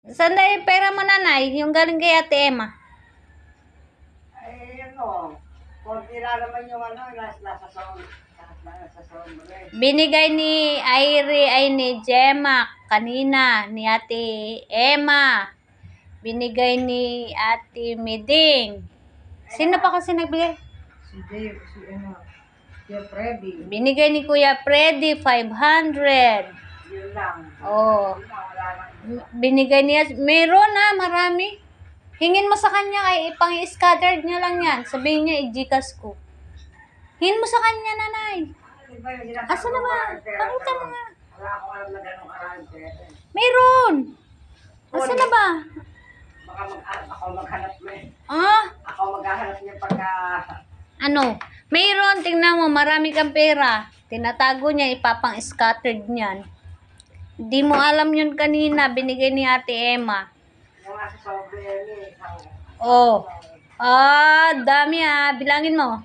Saan na yung pera mo, nanay? Yung galing kay Ate Emma. Ay, ano, konti na naman yung ano, nasa sound mo rin. Binigay ni Airi ay ni Gemma kanina, ni Ate Emma. Binigay ni Ate Meding. Sino pa kasi nagbigay? Si Dave, si ano, Kuya Freddy. Binigay ni Kuya Freddy 500. Yun lang. Oh. Yun lang, wala lang. Binigay niya. Meron na, marami. Hingin mo sa kanya ay ipang-scattered niya lang yan. Sabihin niya, i-gcash ko. Hingin mo sa kanya, nanay. Di ba yung sinasabi Asa na ko, ba? walang pera Pakita mo daw? nga. Wala akong alam na ganong karaming pera. Meron. Asa na ba? Baka ako maghanap mo eh. Ah? Ako maghahanap niya pagka... Ano? Meron. Tingnan mo, marami kang pera. Tinatago niya, ipapang-scattered niyan. Hindi mo alam yun kanina. Binigay ni Ate Emma. Yung nasa sobre yan eh. Isang... Oh. Ah, dami ah. Bilangin mo.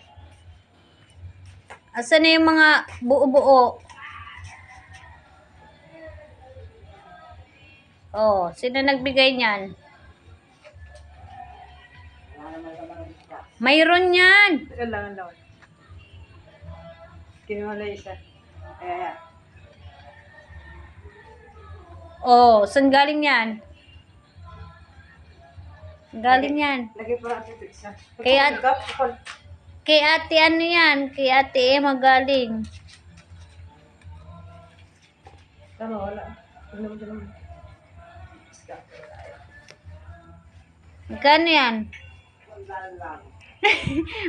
Asa na yung mga buo-buo? Oh, sino nagbigay niyan? Wala naman ka mga isa. Mayroon yan. Kailangan daw. Kinuha na isa. Kaya, Oh, saan galing yan? Galing yan. lagay po natin ito isa. Kaya- Kay ate ano yan? Kay ate Emma galing. Tama, wala. Wala mo dyan. Magkano yan? Sandaan lang.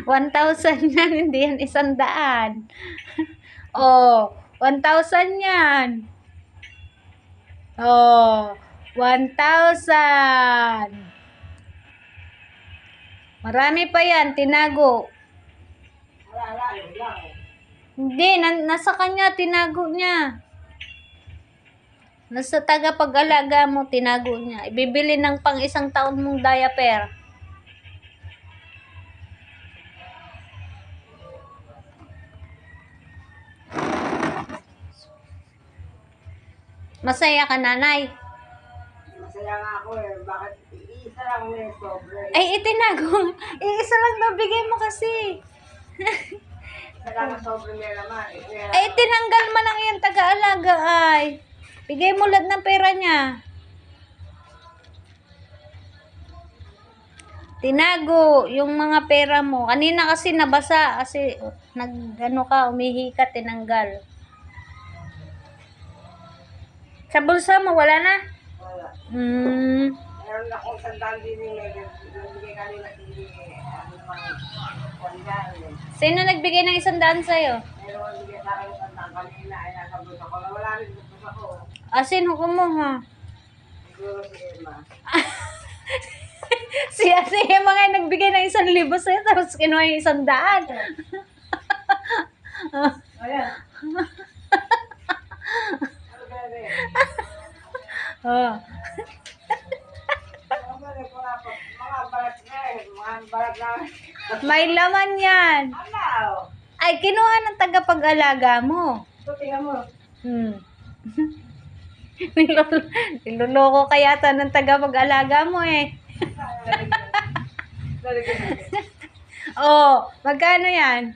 1,000 yan, hindi yan 100. Oh, 1,000 yan. Oh, 1,000. Marami pa yan, tinago. Wala, yun lang. Hindi, nasa kanya, tinago niya. Nasa tagapag-alaga mo, tinago niya. Ibibili ng pang 1 taon mong diaper. Masaya ka, nanay. Masaya nga ako eh. Bakit isa lang may sobre? Ay, itinago. Isa lang nabigay mo kasi. Isa lang ang sobre may laman. Ay, tinanggal man ang iyong taga-alaga ay. Bigay mo lahat ng pera niya. Tinago yung mga pera mo. Kanina kasi nabasa kasi nag-ano ka, umihi ka, tinanggal. Sa bulsa mo, wala na? Wala. Hmm. Meron akong sandaan din eh. Bigay kanina hindi ano naman sandaan eh. Sino nagbigay ng 100 sa'yo? Meron bigay sa akin ng sandaan kanina ay nakabot ako. Wala rin gusto ako. Asin, hukom mo ha. Siguro si Emma. Si Emma nga nagbigay ng 1,000 sa'yo, tapos kinuha yung 100. Ayan. Ano ba rin? Oh. Ano ba rin? Mga balat na eh. Mga balat na. May laman yan. Ano? Ay, kinuha ng tagapag-alaga mo. Ito, tingnan mo. Niloloko ka yata ng tagapag-alaga mo eh. Oh, magkano yan?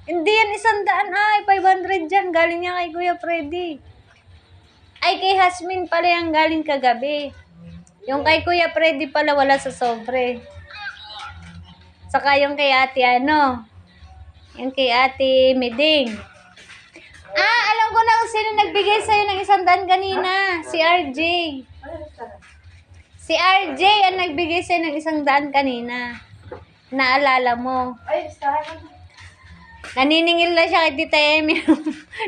Hindi yan 100 ay, 500 dyan. Galing niya kay Kuya Freddy. Ay, kay Hasmin pala yung galing kagabi. Yung kay Kuya Freddy pala wala sa sobre. Saka yung kay ate ano. Yung kay ate Meding. Ah, alam ko na kung sino nagbigay sa'yo ng 100 kanina. Si RJ. Si RJ ang nagbigay sa'yo ng 100 kanina. Naalala mo. Ay, Naniningil na siya kay Tita Emmy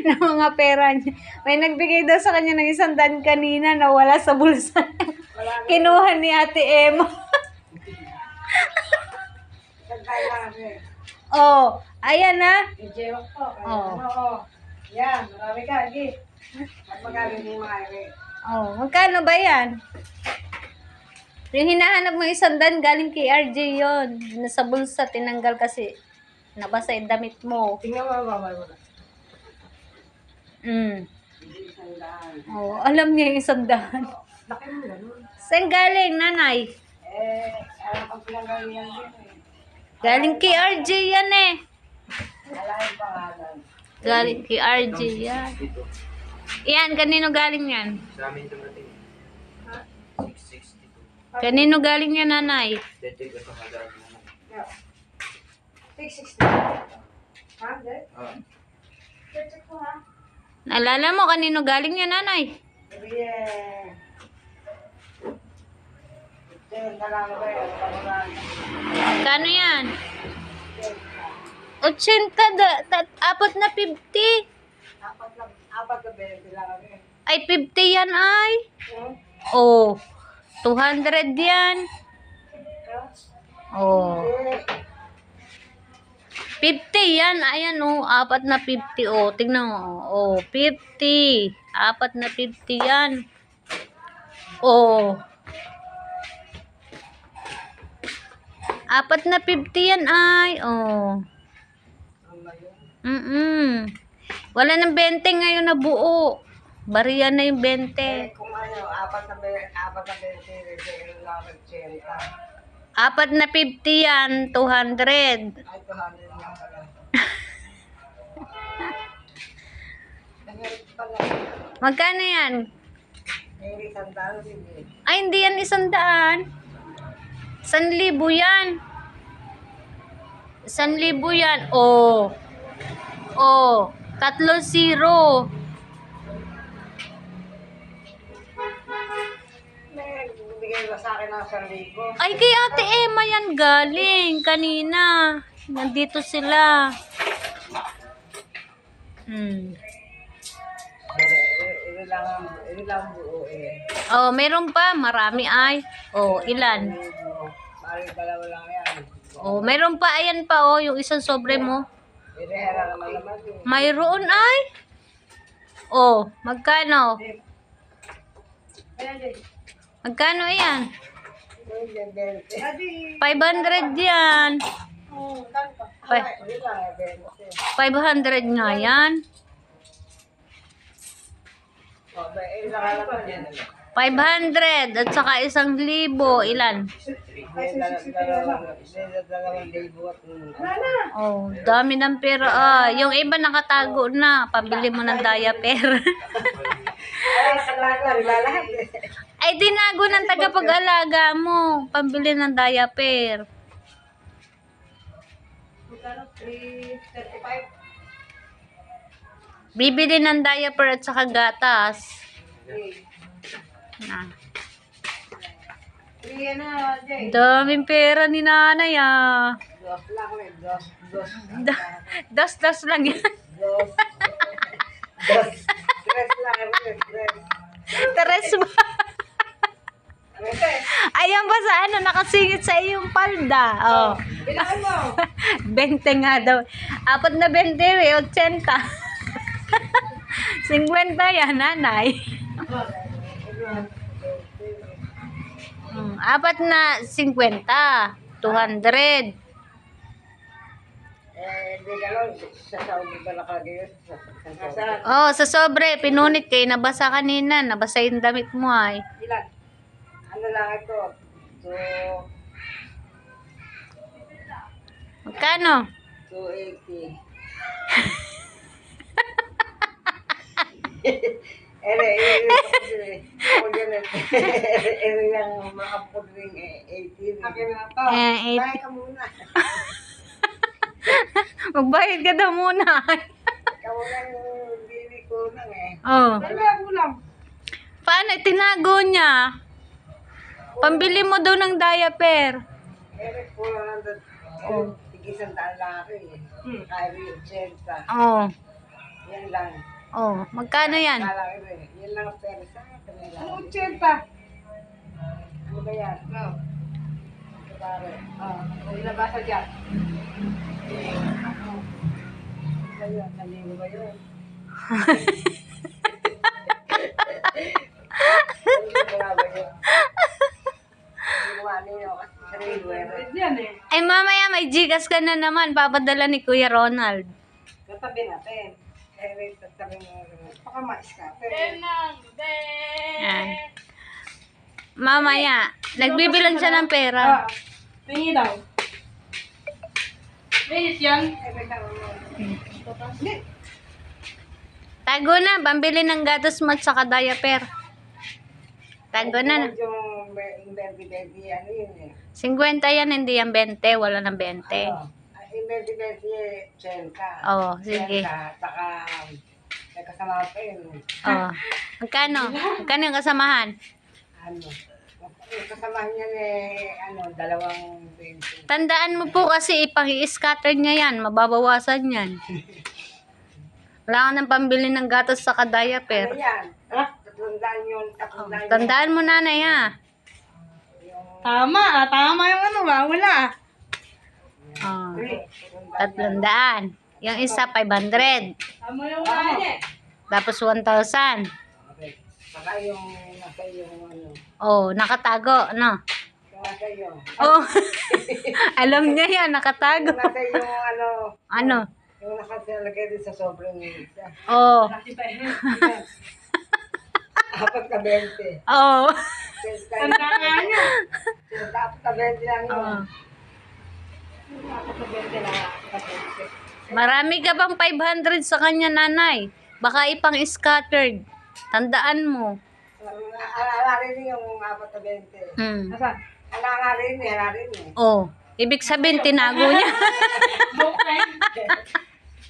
ng mga pera niya. May nagbigay daw sa kanya ng 100 kanina na wala sa bulsa. Kinuha ni Ate Emma. Oh, ayan na. Oh. Yan, marami ka, Agi. At magaling yung mga ere. Oh, magkano ba yan? Yung hinahanap mo 100 galing kay RJ yon. Nasa bulsa, tinanggal kasi. Nabasa yung damit mo. Tingnan mo, babay mo na. Sandaan. Oh, alam niya yung 100. Laki mo ganun. Saan galing, nanay? Alam ko pinanggalingan din eh. Galing kay RJ yan eh. Wala yung pangalan. Galing kay RJ yan. Yan, kanino galing yan? Sa amin dumating. 662. Kanino galing yan, nanay? Detig at saka Yeah. 660. Ha? Dad? Check ko ha. Naalala mo, kanino galing yan, nanay? Yeah. Ito na lang ba yun? Kano yan? 80, apat na 50. Apat na 20 lang kami. Ay, 50 yan ay. Hmm? Oh, 200 yan. Oh, 50 yan. Ayan oh, apat na 50. Oh, tingnan mo. Oh, 50. Apat na 50 yan. Oh. Apat na 50 yan ay. Oh. Wala nang 20 ngayon na buo. Bariya na yung 20. Kung ano, apat na 20, lang 80. Apat na 50 yan, 200. Ay, 200 lang pala. Nangyari pala. Magkano yan? Nangyari sandalo din eh. Ay, hindi yan 100. 1,000 yan. 1,000 yan. Oh. Oh. 3-0. Bigay ba sa akin ng 1,000? Ay, kay Ate Emma yan galing. Kanina. Nandito sila. Ito lang buo eh. Oh, meron pa. Marami ay. Oh, ilan? Bari dalawa lang yan. Oh, meron pa. Ayan pa oh, yung isang sobre mo. Irehera naman naman eh. Mayroon ay. Oh, magkano? Ayan din. Magkano yan? Adi. 500 yan. Ay, hindi lang eh, 20. 500 nga yan. Oh, ilang alam mo yan. 500 at saka 1,000. Ilan? Oh, dami ng pera. Ah, yung iba nakatago na. Pabili mo ng diaper. Ay, talaga, lahat eh. Ay, tinago ng tagapag-alaga mo. Pambili ng diaper. 335. Bibili ng diaper at saka gatas. Na. Daming pera ni nanay ah. Dos lang eh, dos. Das lang yan. Dos. Tres lang eh, tres. Teres ba? Ayan ba sa ano, nakasingit sa iyong palda. Oh. Bilangan mo. 20 nga daw. Apat na 20 eh, 80. 50 yan, nanay. Apat na 50. 200. Hindi gano'n. Sa Saudi ba nakalagay yun? Sa Oh, sa sobre, pinunit kay nabasa kanina. Nabasa yung damit mo ay. ilan? Ano lang ito? So, Magkano? 280. Ere yung mga pudring 18. Akin na to. Eh, Kaya ka muna. Magbayad ka daw muna. Ikaw lang hindi ko lang eh. Oh. Wala mo lang. Paano? Tinago niya. Pambili mo daw ng diaper. Ere po lang nandun. Tigisan daan lang ako eh. Kaya rin 80. Oh. Yan lang. Oh. Magkano yan? Kala ko eh. Yan lang ang pera sa akin. Ang 80. Ano ba yan? No. Pare. Hindi na basa dyan. Ano ba yun? Naligo ba yun? Naligo ba yun? Naligo ba niyo? Kasi naligo eh. Yan eh. Ay mamaya may Gcash ka na naman. Papadala ni Kuya Ronald. Katabi natin. Eh, wait, sabi mo, baka ma-scatter. Yan. Mamaya, nagbibilang siya ng pera. Tingin daw. Minit yan. Eh, may tao mo. Hindi. Tago na, pambili ng gatas mo at saka diaper. Tago na. Yung berdi-berdi, ano yun eh. 50 yan, hindi yan 20. Wala ng 20. Yung berdi-berdi, 80. Oo, sige. 80, saka may kasama pa yun. Oh. Magkano? Magkano yung kasamahan? Ano? Yung kasamahan niyan eh, ano, 220. Tandaan mo po kasi ipang-i-scatter niya yan. Mababawasan yan. Wala ka ng pambili ng gatas sa Ano diaper. yan? Tatandaan yun, tatandaan yun. Tandaan mo nanay ha. Tama yung ano, wala. Oh. Tatandaan 300. Yung isa 500. Tama yung wala niya. Tapos 1,000. Okay. Saka yung nasa yung ano, Oh, nakatago, no? yung nasa yung, Oh. Alam niya yan, nakatago. yung nasa yung ano, Ano? yung nakasalagay din sa sobrang isa. Oh. Apat na 20. Oh. Tanda nga niya. Apat na 20 lang yun. Oh. Apat na 20 lang. Apat na 20. Marami ka bang 500 sa kanya, nanay? Baka ipang-scattered. Tandaan mo. Alarin yung apat na 20. Hmm. Asan? Alarin eh. Oh. Ibig sabihin, tinago niya.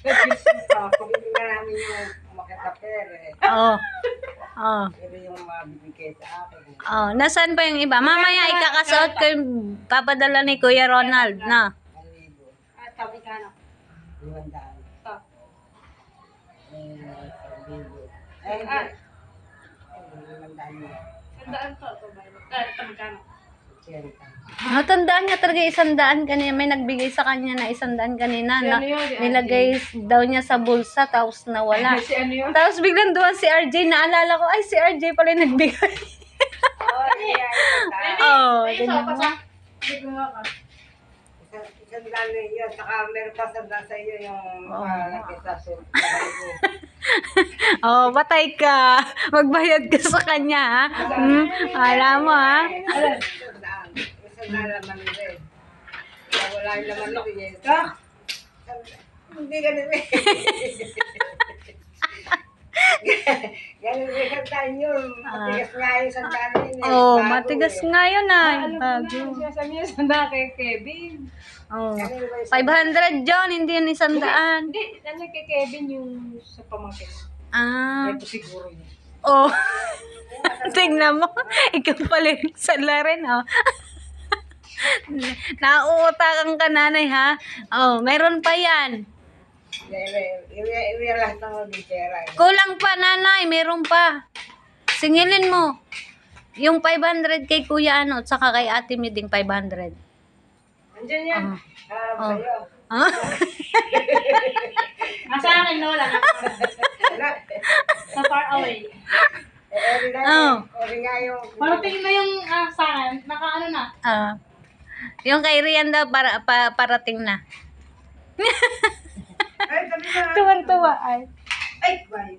Pag hindi na namin yung makita pera eh. Oh. Oh. Pero yung mabibigay sa akin. Oh, nasaan pa yung iba? Mamaya ikakasuot ko yung papadala ni Kuya Ronald, na. 1,000. Tabi ka na. 500. Ito. Eh, 1,000. Eh, hindi. 500 yun. Tandaan to. Tabi ka na. 80. Tandaan niya talaga 100 kanina. May nagbigay sa kanya na 100 kanina. Na, Ano yun? Si nilagay daw niya sa bulsa, tapos nawala. Si ano yun? Tapos biglang duwan si RJ, naalala ko, ay si RJ pala yung nagbigay. Oh, yeah. Oh, Ay, ganyan pa mo. sa. Hindi ko nga ka. Isang daan yun. Saka meron pa sa iyo yung Oo. laki sa suit. Oh, patay ka. Magbayad ka sa kanya, ha? Hmm? Alam mo, ha? Isang daan laman rin. Kaya wala yung laman ko yun. Hindi ganun eh. Ganun rin isang daan yun. Matigas nga yung isang daan yun eh. Oh, Bago matigas eh. nga yun, ay. Alam ko Bago. na. Sinasabi niya sanda kay Kevin. Oh. Ganun ba yung 500 John, hindi yun 100. Hindi, ano kay Kevin yung sa pamangkin. Ah. Ito siguro niya. Oh. Tingnan mo. Ikaw pala yung sala rin, oh. Nauutakan ka, nanay, ha? Oh, meron pa yan. Iwi lahat ng mga pera. Kulang pa, nanay. Meron pa. Singilin mo. Yung 500 kay Kuya ano, at saka kay Ate Miding 500. Andiyan yan. Oh. Sa'yo. Ah? Nasa akin, Lola. Sa far away. Eri na Oh. Eri nga yung... Parating na yung sa akin. Naka ano na. Ah. Yung kay Rian daw parating na. Ay, sabi na. Tuwan-tuwa ay. Ay, bye.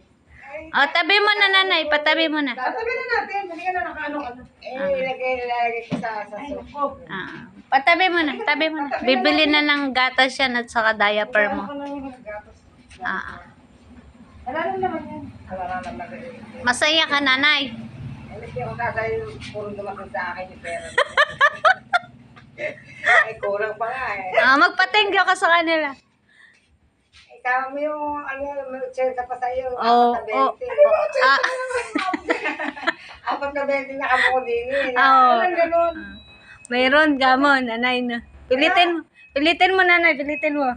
Oh, tabi mo na, nanay. Patabi mo na. Sabi na natin. Hindi ka na nakaano ka na. Ilagay ko sa soup. Ah. Patabi mo na. Tabi mo na. Bibili na ng gatas yan at saka diaper mo. Ah. Wala lang naman yan. Wala lang naman yan. Masaya ka, nanay. Hindi ako sasayo, puro dumating sa akin yung pera. Ay, kulang pa nga eh. Ah, magpa-thank you ka sa kanila. Tama mo yung, ano, may 80 pa sa'yo. Oh, Apat na oh. 20. Ah. Apat na 20 na kamo din eh. Oh. Walang ganun. Mayroon, gamon, nanay na. Pilitin mo. Pilitin mo, nanay. Pilitin mo.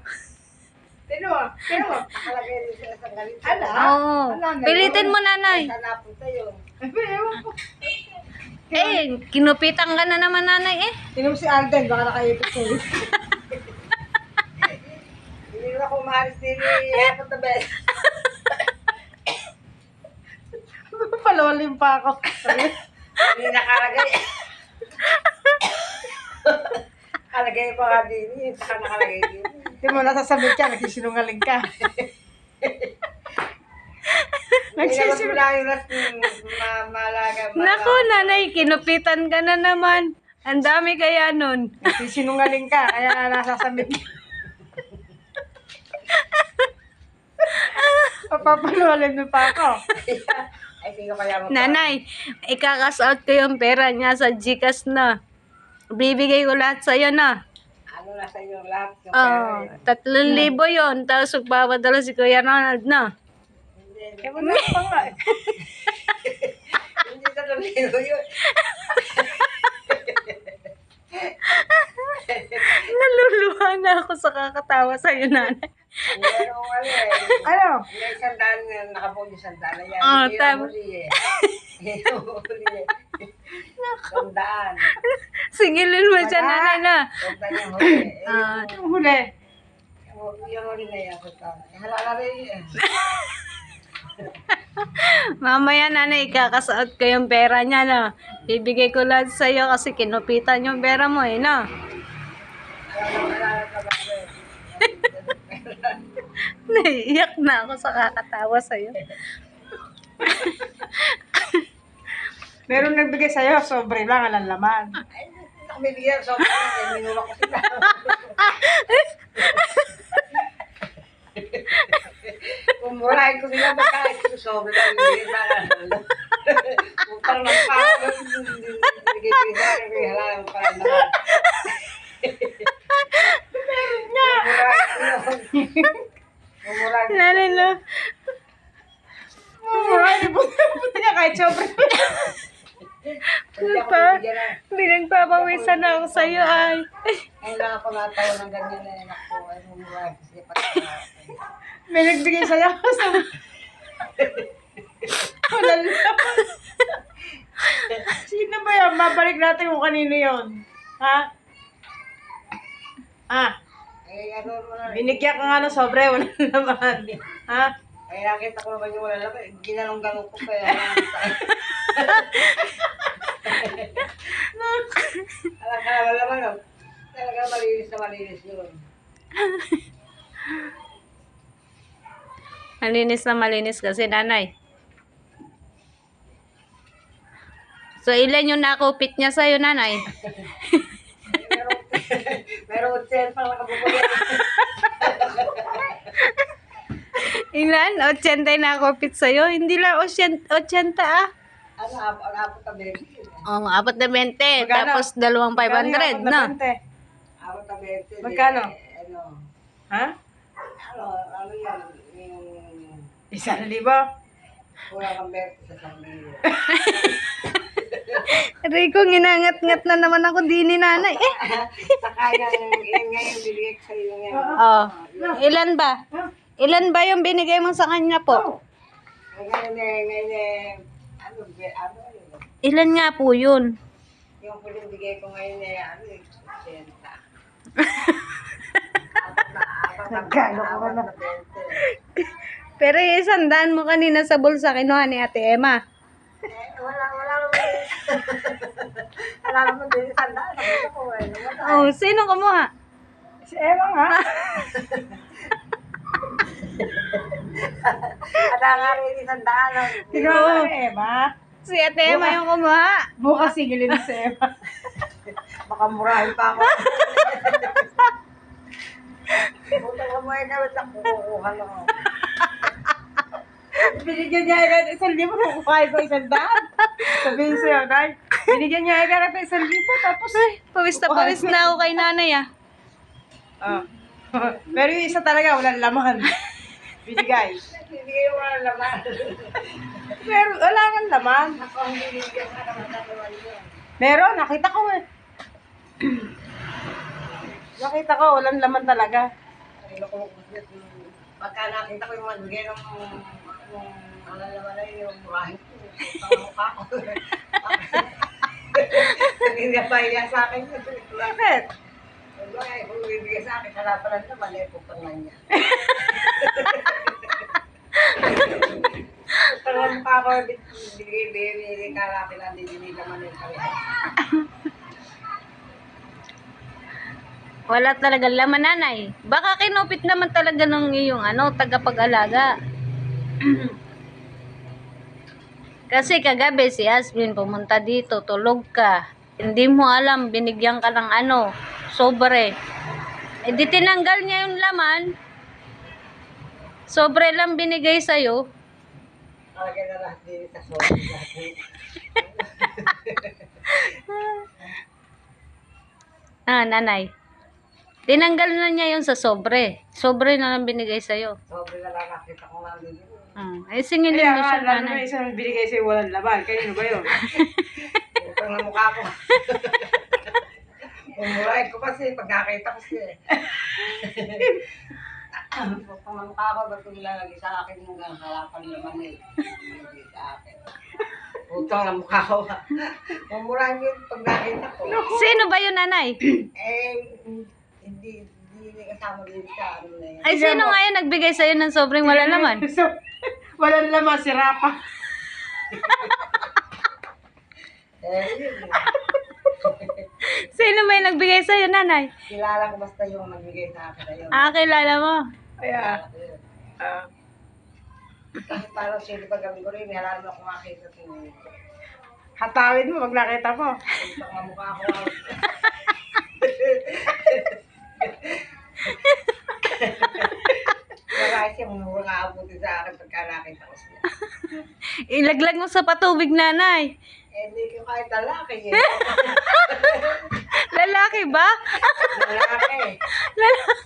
Sino mo? Nakalagay rin sa isang galit. Ala? Oo. Pilitin mo, nanay. Saan napunta yun? Eh, kinupitan ka na naman, nanay eh. Sino si Alden? Baka nakaipit ko. Hindi na ako umalis din eh. Apat na 20. Palolim pa ako. Hindi nakalagay. Nakalagay pa nga din eh. Saka nakalagay din. Hindi mo nasasabi ka, nagsisinungaling ka. Nagsisimula. Malaga. Naku, nanay, kinupitan ka na naman. Ang dami kaya nun. Sinungaling ka, kaya nasasamit. Papapalualin mo pa ako. Ay, sino kaya mo? Nanay, ikakas out ko yung pera niya sa Gcash na. Bibigay ko lahat sa'yo na. Ano na sa inyo lahat? Yung Oh, pera, 3,000 yun. Tapos magpapadala si Kuya Ronald na. Hindi, Wala pa nga. hindi sa tuloy yun. Naluluha na ako sa kakatawa sa'yo, nanay. Pero ano eh. Ano? May sandaan na nakapuli sandaan na yan. Oh, Hindi tama. yung huli eh. Hindi yung huli eh. Sandaan. Singilin mo siya, nanay na. Sandaan yung huli. Eh, Ah, Yung huli. yung huli na yan. Halala rin eh. mamaya, nanay, ikakasaot ko yung pera niya na. Bibigay ko lahat sa'yo kasi kinupitan yung pera mo eh, na. Halala ka ba rin? Naiiyak na ako sa kakatawa sa'yo. Meron nagbigay sa'yo, sobre lang, alam laman. Ay, hindi ako bibigyan. So, minura ko sila. Kumurahin ko sila magkahit ko sobrang lang hindi na parang nagpapagod hindi sa akin kaya halala mo parang naman kumurahin ko Nanay, no. Ay, buti ka kahit sobre. hindi ako Pa, bibigyan na pinagpapawisan na ako sa'yo, ay. ay lang ako natawa ng ganyan na anak ko ay kumurahin ko siya pati May nagbigay sa'yo. Wala laman. Sino ba yan? Mabalik natin kung kanino yon. Ha? Ah, ay ano mo na binigyan ka nga ng sobre, wala naman. Ha? ay nakita ko naman yung wala lang ginanong-ganong ko kaya alam ka naman naman no? Talaga malinis yun. Malinis na malinis kasi, nanay. So, ilan yung nakupit niya sa'yo, nanay? Meron 10 pa nakabukulit. Ilan? 80 yung nakupit sa'yo? Hindi lang 80 ah. Ano, apat na 20. Oh, 4 na 20. Magkano? Tapos 2,500, no? Apat na 20. Magkano? Ano, Ha? ano yan, yung 1,000. kulang ang 20 sa sarili. Rico, ginangat-ngat na naman ako din ni nanay. Saka yung ngayon bibigay ko sa iyo ngayon. Oh, ilan ba? Ilan ba yung binigay mo sa kanya po? Ngayon ano yun? Ilan nga po yun? Yung huling bigay ko ngayon ano 80. Nagkano ka na? 20. Pero yung 100 mo kanina sa bulsa kinuha ni Ate Emma. Wala naman. Wala naman din sa daan. Ano ko eh. Oh, sino kumuha? Si Emma nga. Ada nga rin isang daan. Ikaw Oo. na, Emma. Si Ate Emma yung kumuha. Bukas sigilin si Emma. Baka murahin pa ako. Puta ko mo yung gawin lang. Kukuha lang ako. Binigyan niya agad 1,000, kukuhain ko 100. Sabihin sa'yo, Nay. Binigyan niya agad 1,000, tapos Pawis na pawis na ako kay nanay ah. Ah. Pero yung isa talaga, walang laman. Binigay. Hindi yung wala naman. Pero wala kang laman. Ako ang binigyan ka naman ng naman yun. Meron, nakita ko eh. Nakita ko, walang laman talaga. Pagka nakita ko yung magbigay ng ano naman na yung murahin ko. Pangmukha ko. Hindi na pahiya sa akin. Bakit? Ay, kung bibigay sa akin, harapan na naman, eh, pupangan niya. Pagkaroon pa ako, bibigay kalapin ang hindi naman yung kami. Wala talaga laman, nanay. Baka kinupit naman talaga ng iyong tagapag-alaga. Kasi kagabi si Asmin pumunta dito, tulog ka. Hindi mo alam, binigyan ka ng ano, sobre. Eh di tinanggal niya yung laman. Sobre lang binigay sa'yo. Talaga na lahat din sa sobre natin. Nanay. Tinanggal na niya yun sa sobre. Sobre na lang binigay sa'yo. Sobre na lang nakita ko nandun yun. Ay, singilin Kaya mo nga, siya, lalo na nanay. isang binigay sa'yo walang laman. Kanino ba yun? Utang na mukha ko. Umurahin ko kasi pag nakita ko siya. Utang na mukha ko, ba't ko nilalagay sa akin yung harapan naman eh. Hindi sa akin. Utang na mukha ko. Umurahin ko pag nakita ko. Sino ba yun, nanay? Eh, hindi kasama din sa ano na yun. Ay, sino nga yun nagbigay sa'yo ng sobrang wala laman? So, walang laman, si Rapa. Yun. Sino ba yung nagbigay sa'yo, nanay? Kilala ko basta yung nagbigay sa akin na yun. Kilala mo. Kaya, Kilala ko yun. ah, Kahit parang siya, di ba gabi ko rin, halala mo akong makita ko. hatawin mo pag nakita mo. Utang na mukha ko. Wala siya, mura nga abuti sa akin pagka nakita ko siya. Ilaglag mo sa patubig, nanay. Eh, hindi ko kahit lalaki eh. Lalaki ba? Lalaki.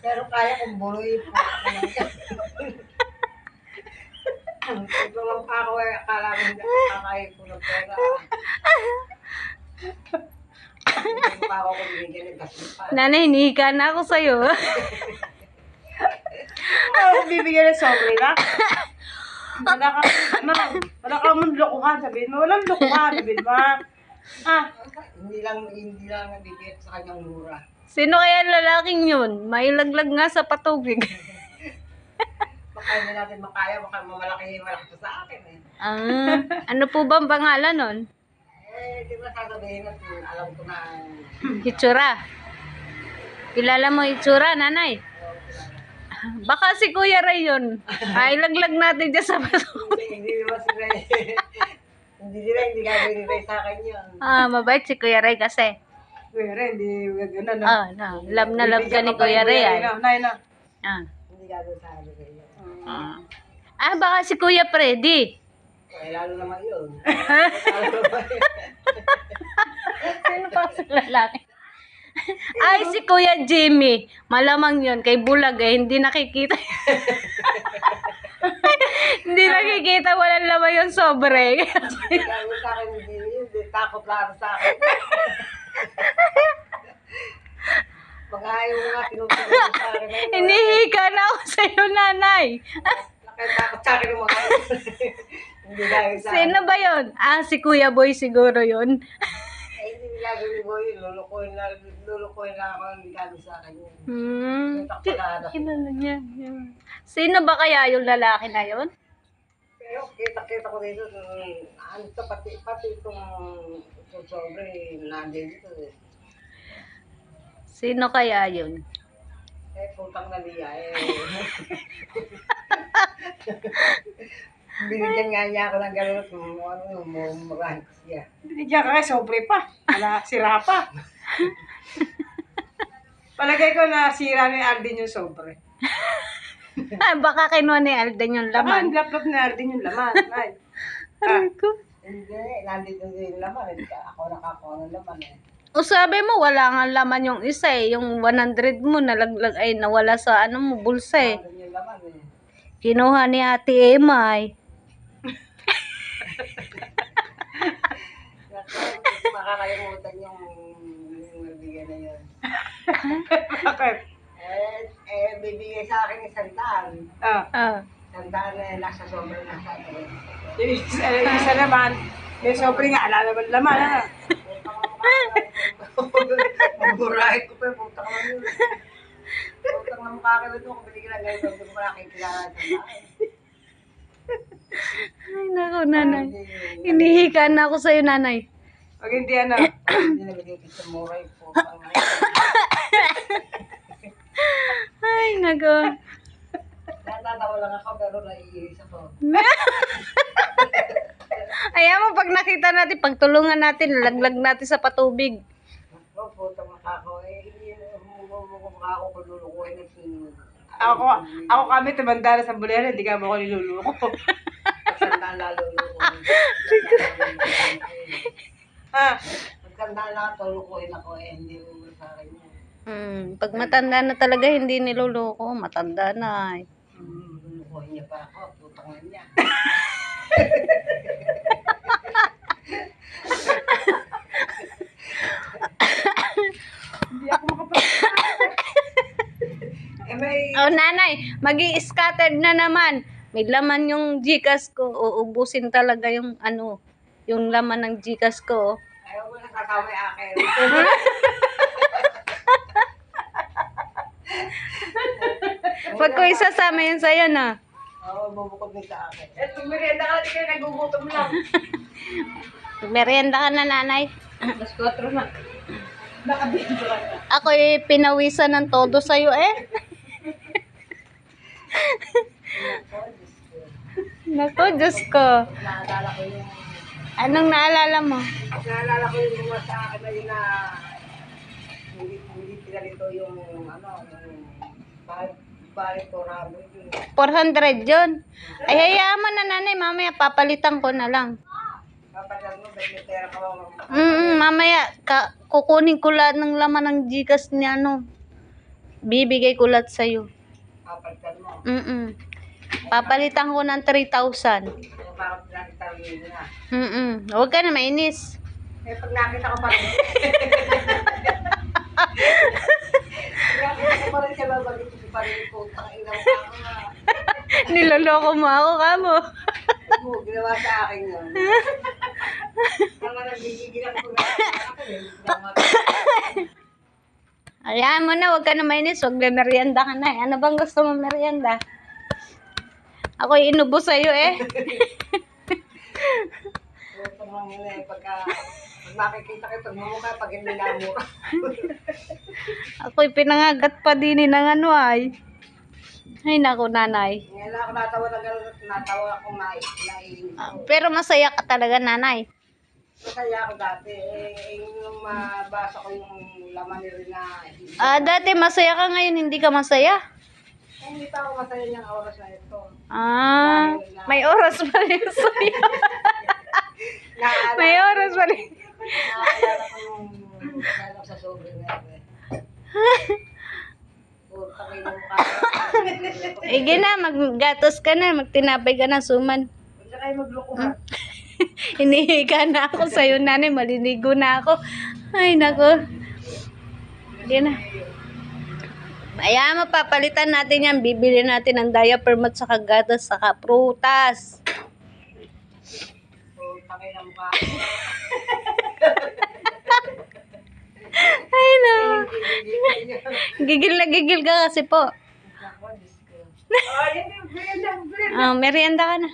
Pero kaya kong buruin po. Ito lang pa ako eh, akala ko hindi ako kakain ko ng pera. Hindi pa ako kung binigyan ng kasipan. Nanay, hinihika na ako sa'yo. Kung bibigyan ng sobre na. Wala ka mong lokohan, sabihin mo. Walang lokohan, sabihin mo. Hindi lang nabibigyan ko sa kanyang mura. Sino kaya lalaking yun? May laglag nga sa patubig. Baka hindi natin makaya, baka malaki pa sa akin eh. Ano po ba ang pangalan nun? Eh, di ba sasabihin natin, alam ko na, Itsura. Kilala mo itsura, nanay? Baka si Kuya Ray yun. Ilaglag natin dyan sa patubig. hindi naman sila hindi gagawin ni Ray sa akin yun. Mabait si Kuya Ray kasi. Kuya Ray, hindi gano'n. Love na love ka ni Kuya Ray. Nay. Hindi gagawin sa akin yun. Baka si Kuya Freddy. Eh, lalo naman yun. Sino pa sa lalaki? Ay, si Kuya Jimmy. Malamang yun. Kay Bulag hindi nakikita. Hindi nakikita. Walang laman yung sobre. Gagawin sa akin hindi yun. Takot lang sa akin. Mga ayaw nga tinutulong sa akin. Hinihika na ako sa'yo, nanay. Nakatakot sa akin yung mga hindi gagawin sa akin. Sino ba yun? Si Kuya Boy siguro yun. Eh, hindi gagawin mo yun. Lulukuhin lang ako. Hindi gagawin sa akin yun. Kilala niya. Sino ba kaya yung lalaki na yun? Pero kita ko dito, ano to, pati itong sobre, nandun dito eh. Sino kaya yun? Eh, putang na niya eh. Binigyan nga niya ako ng gano'n kung mumurahin ko siya. Binigyan ka kay sobre pa. Wala, sira pa. Palagay ko na sira ni Aldin yung sobre. Baka kinuha ni Alden yung laman. Laman ni Aldin yung laman. Nay. Aray ko. Hindi, nandito din yung laman. Ako nakakuha ng laman eh. O sabi mo, wala nga laman yung isa eh. Yung 100 mo, nalaglag ay nawala sa ano mo, bulsa eh. Nandun yung laman eh. Kinuha ni Ate Emay. Makakalimutan yung nabigyan na yun. Bakit? Bibigay sa akin isang daan. Isang daan na nasa sobrang nasa akin. Yung isa naman, may sobre nga, alala naman laman. Magmurahin ko pa yung putang na yun. Putang na mukha kayo ito kung binigyan na ngayon. Hindi ko pa nakikilala sa daan. Ay, naku, nanay. Hinihika na ako sa'yo, nanay. Pag hindi ano, Hindi na binigyan sa muray po. Ay, naku. Natatawa lang ako pero naiinis ako. Ayan mo, pag nakita natin, pagtulungan natin, laglag natin sa patubig. Ako, puta makako. Hindi ako kung lulukuhin at Ako kami tumanda na sa bulera, hindi ka mo ako niluluko. Pagkandaan lalo lulukuhin. Ha? Pagkandaan lang lulukuhin ako hindi mo sa akin yun. Pag matanda na talaga, hindi niloloko. Matanda na. Lulukuhin niya pa ako. Putang niya. Hindi ako May Oh, nanay, magi-scattered na naman. May laman yung Gcash ko. Uubusin talaga yung yung laman ng Gcash ko. ayaw mo na kasama yung akin. Pag ko isasama yun sa'yo na. Oo, bubukod din sa akin. Eh, tumirienda ka natin kayo, nagugutom lang. Merienda ka na, nanay. Mas 4 na. Nakabinto ka na. Ako'y pinawisan ng todo sa'yo eh. Naku, Diyos ko. Naalala ko yung Anong naalala mo? naalala ko yung mga sa akin na yun na hindi pinalito yung balik ko ramo. 400 yun. Ay, hayaan mo na, nanay. Mamaya, papalitan ko na lang. Kapatid mo, ba't may pera ka ba? Mamaya, kukunin ko lahat ng laman ng Gcash ni Bibigay ko lahat sa'yo. Kapatid mo. Papalitan ko ng 3,000. Kaya parang pinakita rin na. Huwag ka na mainis. Eh, pag nakita ko pa rin. Nakita ko pa rin siya babalik ko pa rin po. Takainaw ka ako na. Niloloko mo ako, kamo. Ginawa sa akin yun. Tama nang gigigil ako na ako eh. Ayan mo na, huwag ka na mainis. Huwag na merienda ka na. Ano bang gusto mo merienda? Ako inubo sa'yo eh. Ito mga yun eh. Pag makikita ko pag mamukha, pag hindi namura. Ako'y pinangagat pa din ng ay. Ay, naku, nanay. Ngayon lang ako natawa na gano'n at natawa akong naiinis ko. Pero masaya ka talaga, nanay. Masaya ako dati. Yung mabasa ko yung laman nila na Dati masaya ka, ngayon hindi ka masaya. hindi pa ako masaya niyang oras na ito. May oras pa rin sa'yo. May oras pa rin. Naalala ko yung nalala sa sobrang na ito eh. Puta kayo ng mukha. Ige na, maggatos ka na, magtinapay ka na, suman. Huwag na kayo magloko ha. Hinihiga na ako sa'yo, nanay, maliligo na ako. Ay, nako. Ige na. Ayan, mapapalitan natin yan. Bibili natin ng diaper mat, saka gatas, saka prutas. Puta kayo ng mukha. Ay, no. Gigil na gigil ka kasi po. Oh, yan yung bread. Merienda ka na.